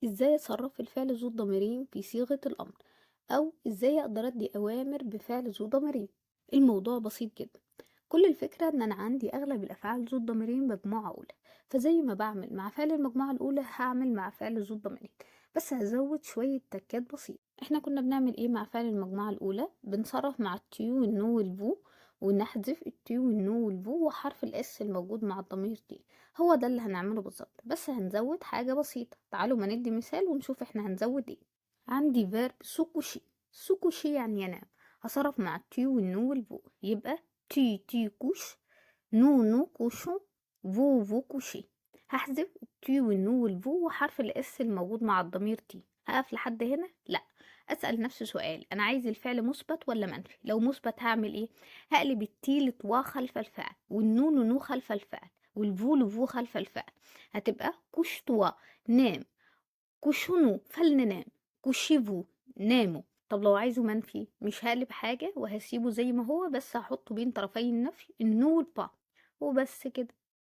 ازاي اصرف الفعل ذو الضميرين في صيغة الامر، او ازاي اقدر ادي اوامر بفعل ذو ضميرين. الموضوع بسيط جدا. كل الفكرة ان انا عندي اغلب الافعال ذو الضميرين مجموعة اولى، فزي ما بعمل مع فعل المجموعة الاولى هعمل مع فعل ذو الضميرين، بس هزود شوية تكات بسيطة. احنا كنا بنعمل ايه مع فعل المجموعة الاولى؟ بنصرف مع التيو والنو والفو، ونحذف التيو والنو والفو وحرف الاس الموجود مع الضمير دي. هو ده اللي هنعمله بالظبط، بس هنزود حاجة بسيطة. تعالوا ما ندي مثال ونشوف احنا هنزود ايه. عندي فيرب سوكوشي. سوكوشي يعني ينام. هصرف مع التي والنو والفو، يبقى تي تي كوش، نو نو كوشو، فو فو كوشي. هحذف التي والنو والفو وحرف الاس الموجود مع الضمير تي. هقف لحد هنا؟ لا. اسأل نفسي سؤال، انا عايز الفعل مثبت ولا منفي؟ لو مثبت هعمل ايه؟ هقلب التي لتوا خلف الفعل، والنو لنو خلف الفعل، والفو لفو خلف الفعل. هتبقى كشتوا، نام. كشنو، فلننام. كشيفو، ناموا. طب لو عايزه منفي مش هقلب حاجة وهسيبه زي ما هو، بس هحطه بين طرفي النفي النو والبا، وبس كده.